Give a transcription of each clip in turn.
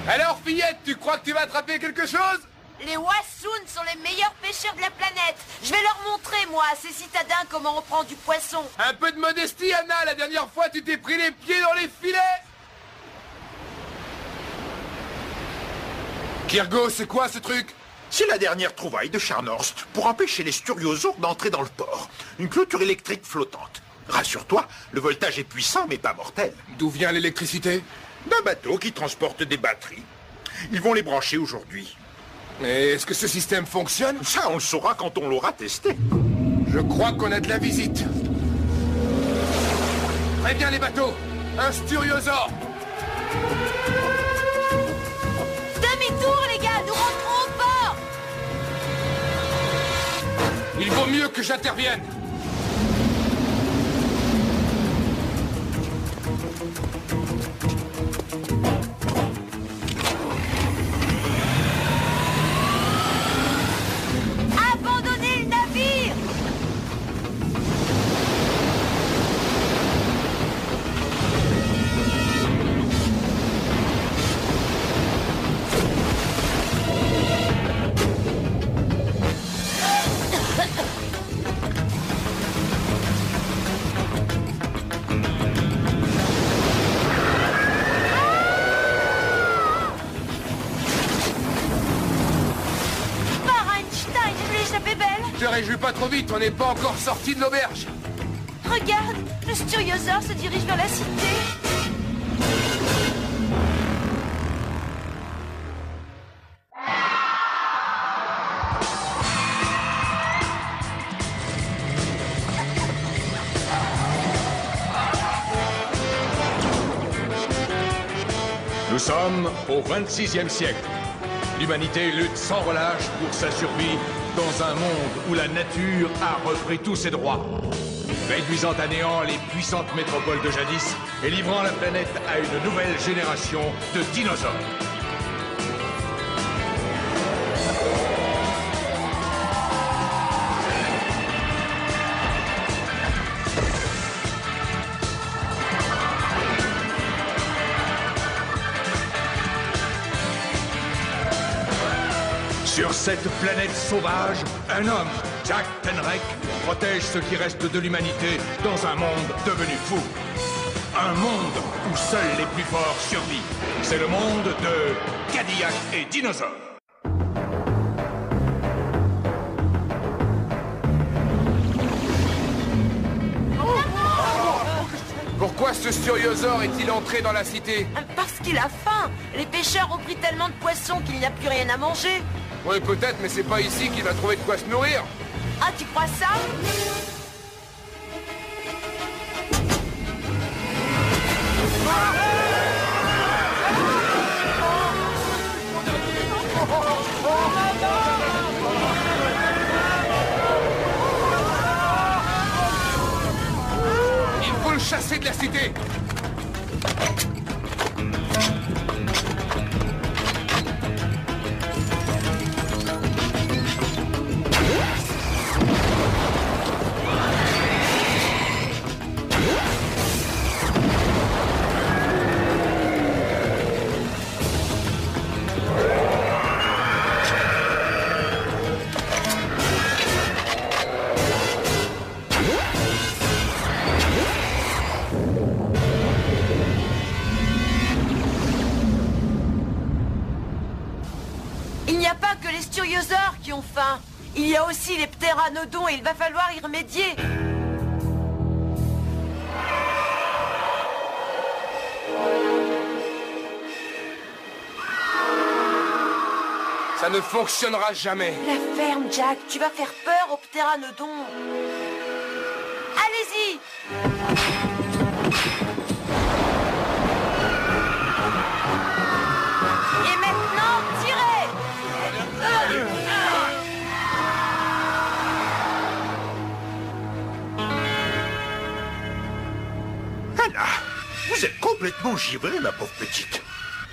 Alors, fillette, tu crois que tu vas attraper quelque chose? Les Wassoun sont les meilleurs pêcheurs de la planète. Je vais leur montrer, moi, à ces citadins, comment on prend du poisson. Un peu de modestie, Anna. La dernière fois, tu t'es pris les pieds dans les filets. Kirgo, c'est quoi ce truc? C'est la dernière trouvaille de Scharnhorst pour empêcher les Styriosaures d'entrer dans le port. Une clôture électrique flottante. Rassure-toi, le voltage est puissant mais pas mortel. D'où vient l'électricité? D'un bateau qui transporte des batteries. Ils vont les brancher aujourd'hui. Mais est-ce que ce système fonctionne? Ça, on le saura quand on l'aura testé. Je crois qu'on a de la visite. Préviens les bateaux. Un Styriosaure. Demi-tour, les gars, nous rentrons au port. Il vaut mieux que j'intervienne. Abandonnez le navire. Te réjouis pas trop vite, on n'est pas encore sorti de l'auberge. Regarde, le Styriosaure se dirige vers la cité. Nous sommes au XXVIe siècle. L'humanité lutte sans relâche pour sa survie dans un monde où la nature a repris tous ses droits, réduisant à néant les puissantes métropoles de jadis et livrant la planète à une nouvelle génération de dinosaures. Sur cette planète sauvage, un homme, Jack Tenrek, protège ce qui reste de l'humanité dans un monde devenu fou. Un monde où seuls les plus forts survivent. C'est le monde de Cadillac et Dinosaures. Pourquoi ce Styriosaure est-il entré dans la cité? Parce qu'il a faim. Les pêcheurs ont pris tellement de poissons qu'il n'y a plus rien à manger. Oui, peut-être, mais c'est pas ici qu'il va trouver de quoi se nourrir. Ah, tu crois ça? Il faut le chasser de la cité. Il n'y a pas que les Styriosaures qui ont faim. Il y a aussi les ptéranodons et il va falloir y remédier. Ça ne fonctionnera jamais. La ferme, Jack. Tu vas faire peur aux ptéranodons. Allez-y! Et maintenant, tirez! Anna, vous êtes complètement givrée, ma pauvre petite.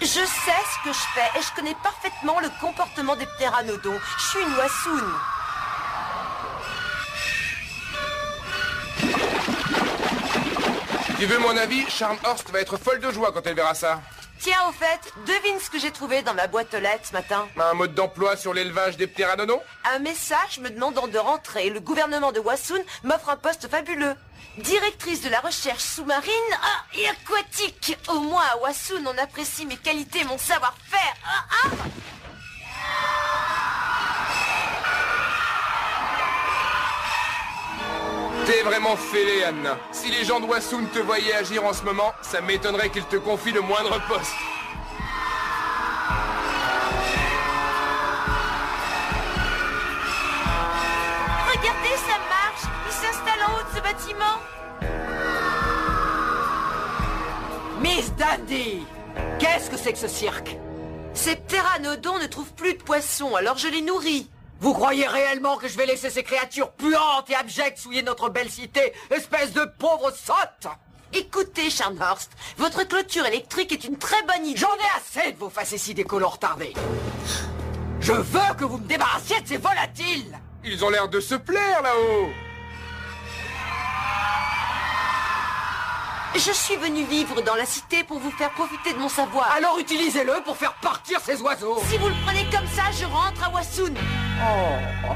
Je sais ce que je fais et je connais parfaitement le comportement des ptéranodons. Je suis une Wassoun. Tu veux mon avis? Scharnhorst va être folle de joie quand elle verra ça. Tiens, au fait, devine ce que j'ai trouvé dans ma boîte aux lettres ce matin. Un mode d'emploi sur l'élevage des pteranodons? Un message me demandant de rentrer. Le gouvernement de Wassoun m'offre un poste fabuleux. Directrice de la recherche sous-marine et aquatique. Au moins à Wassoun, on apprécie mes qualités, mon savoir-faire. T'es vraiment fêlée, Anna. Si les gens de Wassoun te voyaient agir en ce moment, ça m'étonnerait qu'ils te confient le moindre poste. Regardez, ça marche. Il s'installe en haut de ce bâtiment. Miss Dundee, qu'est-ce que c'est que ce cirque? Ces pteranodons ne trouvent plus de poissons, alors je les nourris. Vous croyez réellement que je vais laisser ces créatures puantes et abjectes souiller notre belle cité, espèce de pauvre sotte? Écoutez, Scharnhorst, votre clôture électrique est une très bonne idée. J'en ai assez de vos facéties d'écolons retardés. Je veux que vous me débarrassiez de ces volatiles. Ils ont l'air de se plaire là-haut. Je suis venu vivre dans la cité pour vous faire profiter de mon savoir. Alors utilisez-le pour faire partir ces oiseaux. Si vous le prenez comme ça, je rentre à Wassoun. Oh.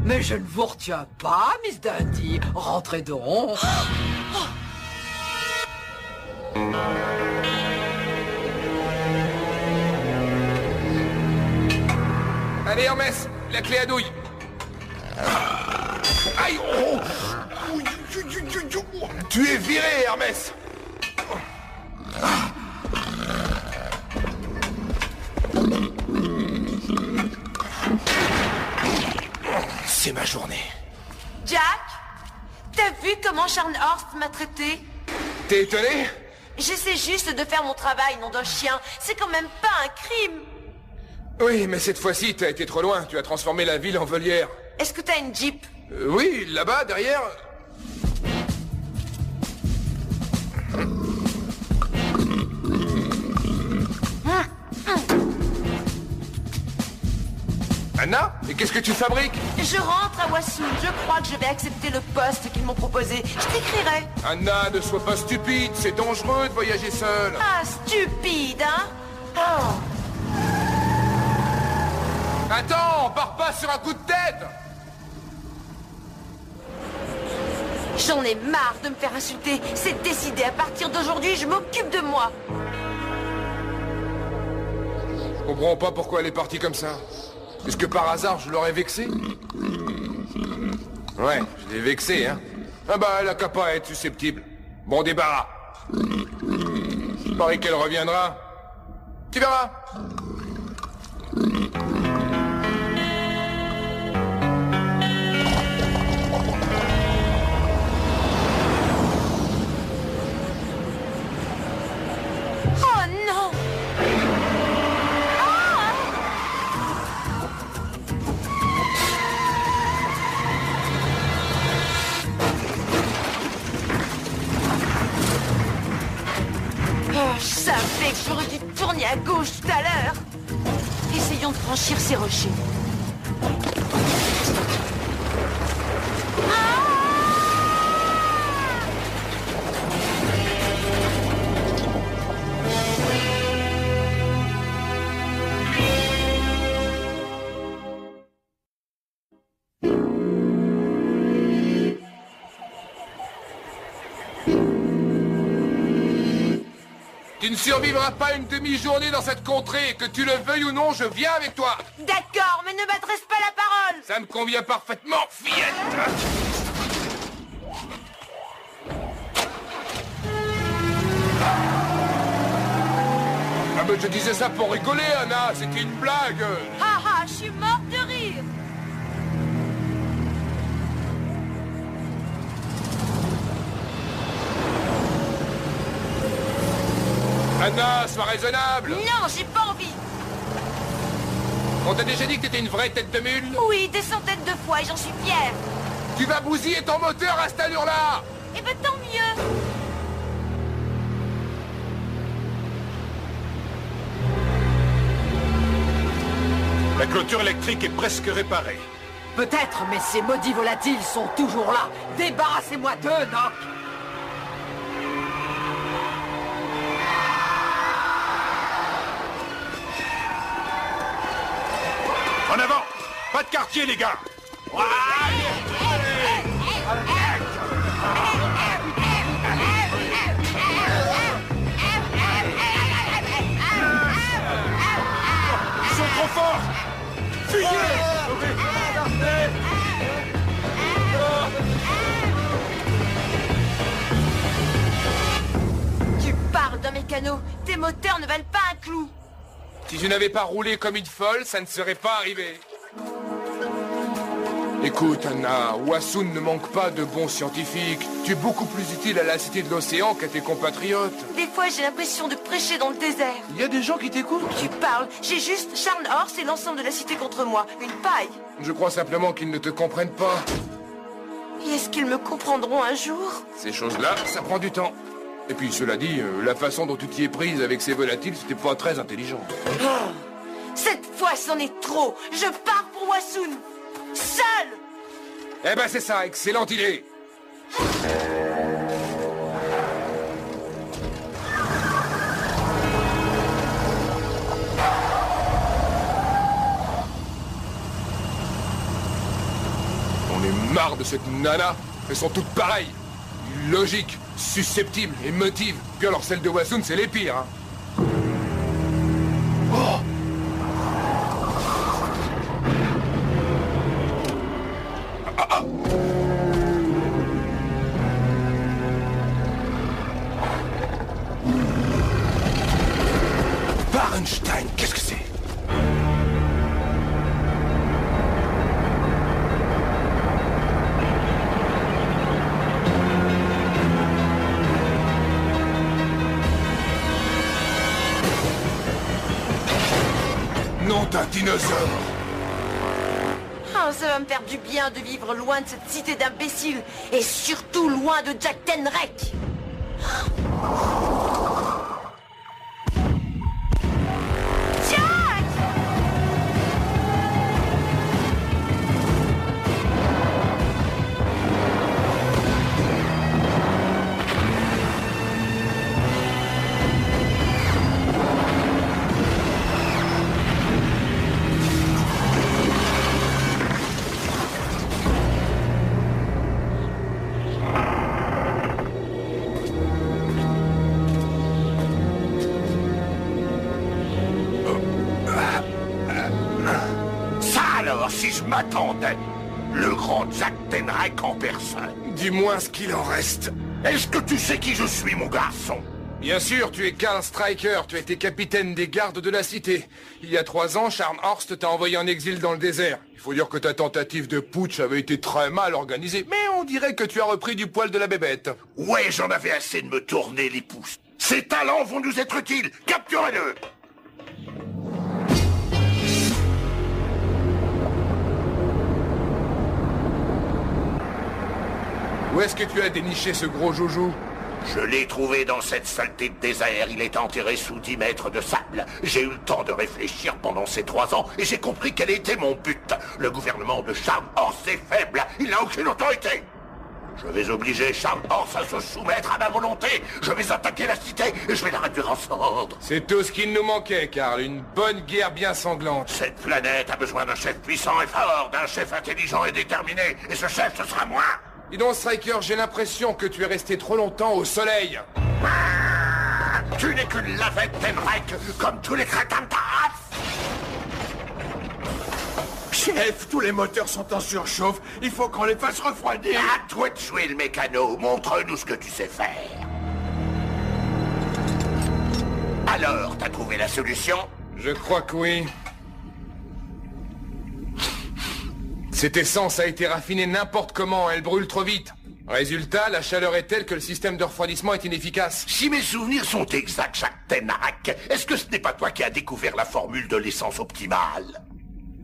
Mais je ne vous retiens pas, Miss Dundee. Rentrez donc. Allez, Hermès, la clé à douille. Aïe, oh. Tu es viré, Hermès. C'est ma journée. Jack, t'as vu comment Scharnhorst m'a traité? T'es étonné? J'essaie juste de faire mon travail, nom d'un chien. C'est quand même pas un crime. Oui, mais cette fois-ci, t'as été trop loin. Tu as transformé la ville en volière. Est-ce que t'as une Jeep? Oui, là-bas, derrière. Anna, mais qu'est-ce que tu fabriques? Je rentre à Wassoun. Je crois que je vais accepter le poste qu'ils m'ont proposé. Je t'écrirai. Anna, ne sois pas stupide. C'est dangereux de voyager seule. Ah, stupide, hein? Oh. Attends, on part pas sur un coup de tête. J'en ai marre de me faire insulter. C'est décidé. À partir d'aujourd'hui, je m'occupe de moi. Je comprends pas pourquoi elle est partie comme ça. Est-ce que par hasard je l'aurais vexée? Ouais, je l'ai vexée, hein. Ah bah, elle a qu'à pas être susceptible. Bon débarras. Je parie qu'elle reviendra. Tu verras. Oh non! Ça fait que j'aurais dû tourner à gauche tout à l'heure. Essayons de franchir ces rochers. Tu ne survivras pas une demi-journée dans cette contrée. Que tu le veuilles ou non, je viens avec toi. D'accord, mais ne m'adresse pas la parole. Ça me convient parfaitement, fillette. Ah mais je disais ça pour rigoler, Anna. C'était une blague. Ah ah, je suis morte de rire. Anna, sois raisonnable. Non, j'ai pas envie. On t'a déjà dit que t'étais une vraie tête de mule? Oui, des centaines de fois et j'en suis fière. Tu vas bousiller ton moteur à cette allure-là. Eh ben tant mieux. La clôture électrique est presque réparée. Peut-être, mais ces maudits volatiles sont toujours là. Débarrassez-moi d'eux, Noc. débarquer, les gars. Ils sont trop forts. Fuyez. Tu parles d'un mécano. Tes moteurs ne valent pas un clou. Si je n'avais pas roulé comme une folle, ça ne serait pas arrivé. Écoute, Anna, Wassoun ne manque pas de bons scientifiques. Tu es beaucoup plus utile à la Cité de l'Océan qu'à tes compatriotes. Des fois, j'ai l'impression de prêcher dans le désert. Il y a des gens qui t'écoutent. Tu parles. J'ai juste Charles Horst et l'ensemble de la Cité contre moi. Une paille. Je crois simplement qu'ils ne te comprennent pas. Et est-ce qu'ils me comprendront un jour? Ces choses-là, ça prend du temps. Et puis, cela dit, la façon dont tu t'y es prise avec ces volatiles, c'était pas très intelligent. Cette fois, c'en est trop. Je pars pour Wassoun. Seul. Eh ben, c'est ça, excellente idée. On est marre de cette nana. Elles sont toutes pareilles. Logiques, susceptibles, émotives. Puis alors celle de Wassoun, c'est les pires, hein. Oh! Einstein, qu'est-ce que c'est? Nom d'un dinosaure! Oh, ça va me faire du bien de vivre loin de cette cité d'imbéciles. Et surtout loin de Jack Tenrek. Si je m'attendais, le grand Jack Tenrek en personne. Dis-moi ce qu'il en reste. Est-ce que tu sais qui je suis, mon garçon? Bien sûr, tu es Karl Stryker, tu as été capitaine des gardes de la cité. Il y a 3 ans, Charles Horst t'a envoyé en exil dans le désert. Il faut dire que ta tentative de putsch avait été très mal organisée, mais on dirait que tu as repris du poil de la bébête. Ouais, j'en avais assez de me tourner les pouces. Ces talents vont nous être utiles. Capturez-le! Où est-ce que tu as déniché ce gros joujou? Je l'ai trouvé dans cette saleté de désert. Il est enterré sous 10 mètres de sable. J'ai eu le temps de réfléchir pendant ces 3 ans et j'ai compris quel était mon but. Le gouvernement de Charles Horst est faible. Il n'a aucune autorité. Je vais obliger Charles Horst à se soumettre à ma volonté. Je vais attaquer la cité et je vais la réduire en cendres. C'est tout ce qu'il nous manquait, Karl. Une bonne guerre bien sanglante. Cette planète a besoin d'un chef puissant et fort, d'un chef intelligent et déterminé. Et ce chef, ce sera moi. Dis donc, Stryker, j'ai l'impression que tu es resté trop longtemps au soleil. Ah, tu n'es qu'une lavette Tenrek, comme tous les crétins de ta race. Chef, tous les moteurs sont en surchauffe. Il faut qu'on les fasse refroidir. À toi de jouer le mécano. Montre-nous ce que tu sais faire. Alors, t'as trouvé la solution? Je crois que oui. Cette essence a été raffinée n'importe comment, elle brûle trop vite. Résultat, la chaleur est telle que le système de refroidissement est inefficace. Si mes souvenirs sont exacts, Jacques Tenrek, est-ce que ce n'est pas toi qui as découvert la formule de l'essence optimale?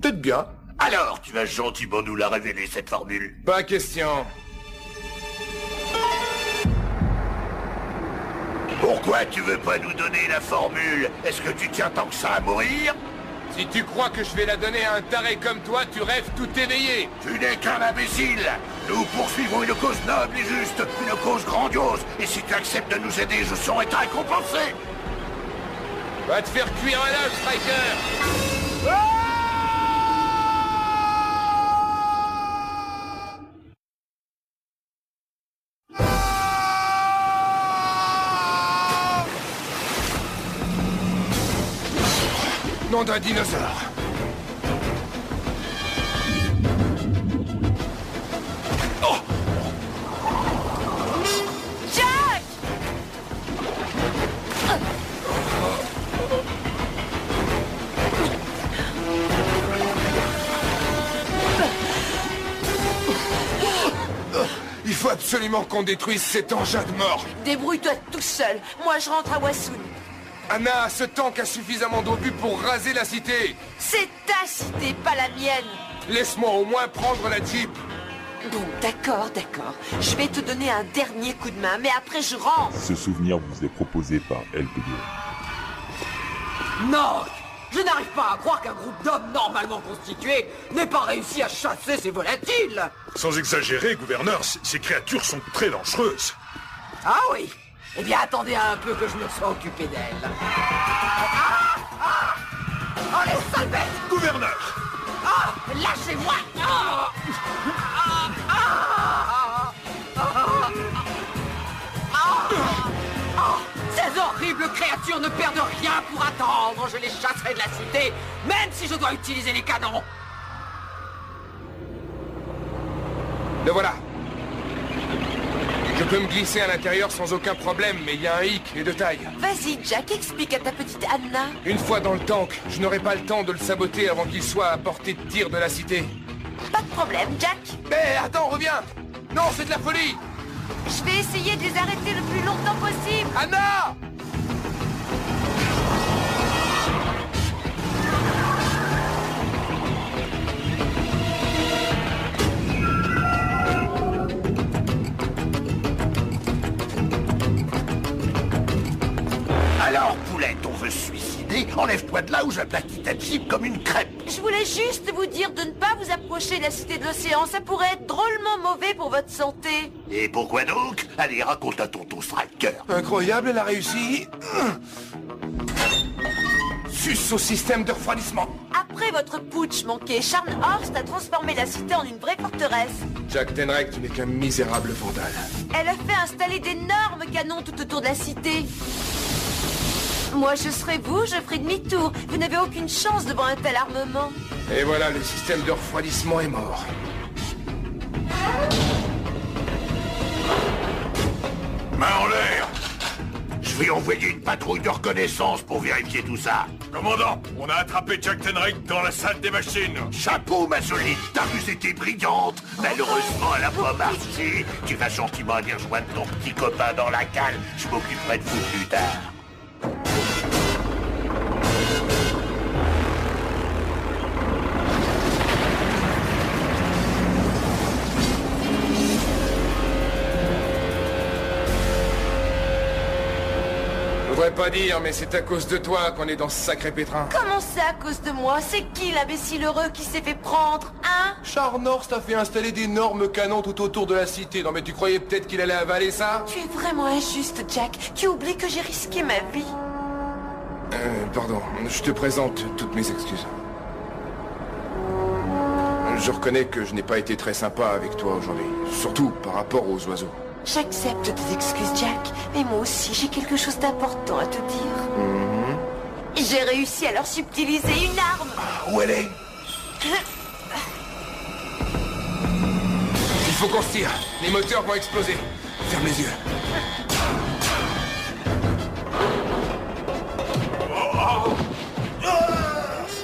Peut-être bien. Alors, tu vas gentiment nous la révéler, cette formule. Pas question. Pourquoi tu veux pas nous donner la formule? Est-ce que tu tiens tant que ça à mourir? Si tu crois que je vais la donner à un taré comme toi, tu rêves tout éveillé. Tu n'es qu'un imbécile. Nous poursuivons une cause noble et juste, une cause grandiose. Et si tu acceptes de nous aider, je saurai te récompenser. Va te faire cuire à l'œuf, Stryker. Nom d'un dinosaure. Oh! Jack! Il faut absolument qu'on détruise cet engin de mort. Débrouille-toi tout seul. Moi, je rentre à Wassoun. Anna, ce tank a suffisamment d'obus pour raser la cité. C'est ta cité, pas la mienne. Laisse-moi au moins prendre la Jeep. Bon, d'accord. Je vais te donner un dernier coup de main, mais après je rentre. Ce souvenir vous est proposé par LPD. Non! Je n'arrive pas à croire qu'un groupe d'hommes normalement constitué n'ait pas réussi à chasser ces volatiles! Sans exagérer, gouverneur, ces créatures sont très dangereuses. Ah oui? Eh bien, attendez un peu que je me sois occupé d'elles. Oh, les sales bêtes! Gouverneur! Ah! Lâchez-moi! Ces horribles créatures ne perdent rien pour attendre. Je les chasserai de la cité, même si je dois utiliser les canons. Le voilà. Je peux me glisser à l'intérieur sans aucun problème, mais il y a un hic et de taille. Vas-y, Jack, explique à ta petite Anna. Une fois dans le tank, je n'aurai pas le temps de le saboter avant qu'il soit à portée de tir de la cité. Pas de problème, Jack. Mais attends, reviens! Non, c'est de la folie! Je vais essayer de les arrêter le plus longtemps possible. Anna! Alors, poulette, on veut se suicider? Enlève-toi de là ou j'aplatis ta Jeep comme une crêpe. Je voulais juste vous dire de ne pas vous approcher de la cité de l'océan. Ça pourrait être drôlement mauvais pour votre santé. Et pourquoi donc? Allez, raconte à tonton Striker. Incroyable, elle a réussi. Suce au système de refroidissement. Après votre putsch manqué, Scharnhorst a transformé la cité en une vraie forteresse. Jack Tenrecht, tu n'es qu'un misérable vandale. Elle a fait installer d'énormes canons tout autour de la cité. Moi, je serais vous, je ferai demi-tour. Vous n'avez aucune chance devant un tel armement. Et voilà, le système de refroidissement est mort. Main en l'air! Je vais envoyer une patrouille de reconnaissance pour vérifier tout ça. Commandant, on a attrapé Jack Tenrecht dans la salle des machines. Chapeau, ma solide, ta ruse était brillante. Malheureusement, elle a pas marché. Tu vas gentiment aller rejoindre ton petit copain dans la cale. Je m'occuperai de vous plus tard. Je voudrais pas dire, mais c'est à cause de toi qu'on est dans ce sacré pétrin. Comment c'est à cause de moi? C'est qui l'imbécile heureux qui s'est fait prendre, hein? Scharnhorst a fait installer d'énormes canons tout autour de la cité. Non mais tu croyais peut-être qu'il allait avaler ça? Tu es vraiment injuste, Jack. Tu oublies que j'ai risqué ma vie. Pardon, je te présente toutes mes excuses. Je reconnais que je n'ai pas été très sympa avec toi aujourd'hui. Surtout par rapport aux oiseaux. J'accepte tes excuses, Jack. Mais moi aussi, j'ai quelque chose d'important à te dire. J'ai réussi à leur subtiliser une arme. Où elle est? Il faut qu'on se tire. Les moteurs vont exploser. Ferme les yeux.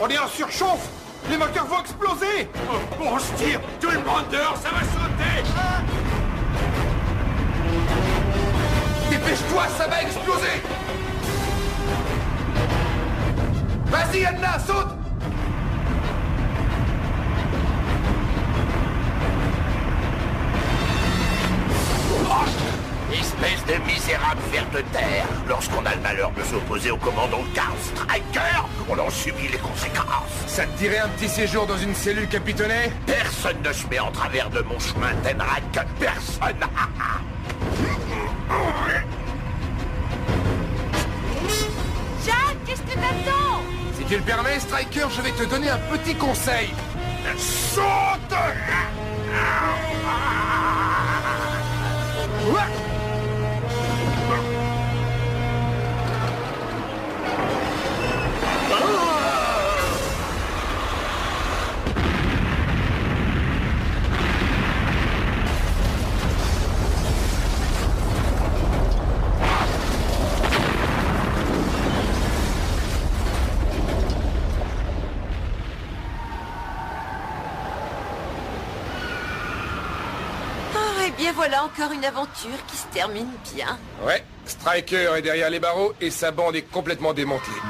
On est en surchauffe! Les moteurs vont exploser! On se tire! Tout le monde dehors, ça va sauter! Dépêche-toi, ça va exploser! Vas-y, Anna, saute! Espèce de misérable ver de terre. Lorsqu'on a le malheur de s'opposer au commandant Karl Striker, on en subit les conséquences. Ça te dirait un petit séjour dans une cellule capitonnée? Personne ne se met en travers de mon chemin, Tenrecht. Personne. Jack, qu'est-ce que t'attends? Si tu le permets, Striker, je vais te donner un petit conseil. Saute! bien voilà encore une aventure qui se termine bien. Ouais, Striker est derrière les barreaux et sa bande est complètement démantelée.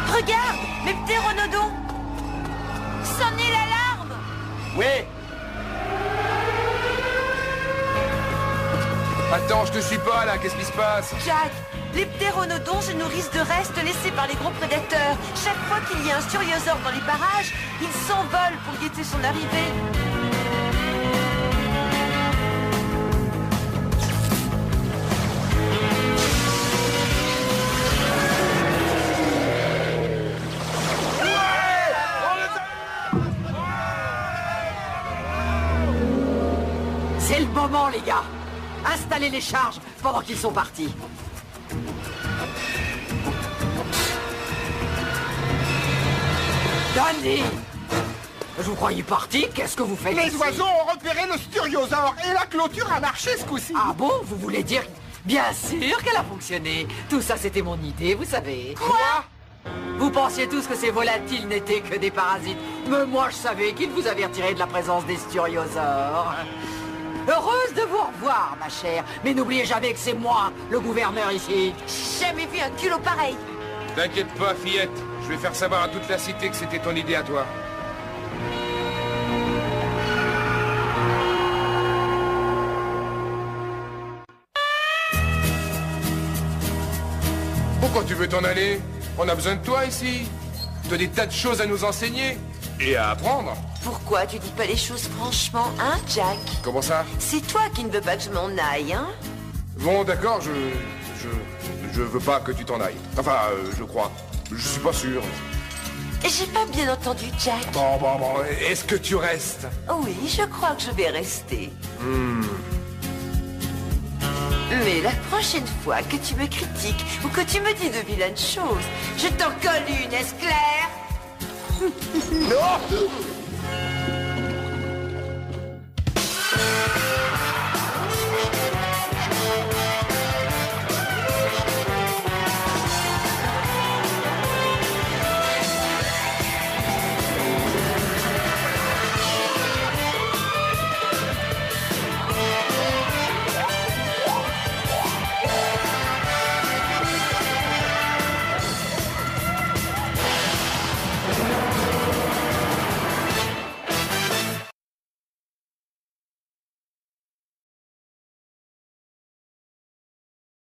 Regarde, mes ptéronodons. Sonnez l'alarme. Oui. Attends, je te suis pas là, qu'est-ce qui se passe? Jack, les ptéronodons se nourrissent de restes laissés par les gros prédateurs. Chaque fois qu'il y a un styriosaure dans les parages, ils s'envolent pour guetter son arrivée. C'est le moment, les gars. Installez les charges pendant qu'ils sont partis. Danny! Je vous croyais parti, qu'est-ce que vous faites Les ici? oiseaux ont repéré le styriosaure et la clôture a marché ce coup-ci. Ah bon? Vous voulez dire... Bien sûr qu'elle a fonctionné. Tout ça, c'était mon idée, vous savez. Quoi? Vous pensiez tous que ces volatiles n'étaient que des parasites. Mais moi, je savais qu'ils vous avertiraient de la présence des styriosaures. Heureuse de vous revoir, ma chère. Mais n'oubliez jamais que c'est moi, le gouverneur ici. J'ai jamais vu un culot pareil. T'inquiète pas, fillette. Je vais faire savoir à toute la cité que c'était ton idée à toi. Pourquoi tu veux t'en aller? On a besoin de toi ici. T'as des tas de choses à nous enseigner et à apprendre. Pourquoi tu dis pas les choses franchement, hein, Jack? Comment ça? C'est toi qui ne veux pas que je m'en aille, hein? Bon, d'accord, je veux pas que tu t'en ailles. Enfin, je crois. Je suis pas sûr. J'ai pas bien entendu, Jack. Bon, est-ce que tu restes? Oui, je crois que je vais rester. Mais la prochaine fois que tu me critiques ou que tu me dis de vilaines choses, je t'en colle une, est-ce clair? Non!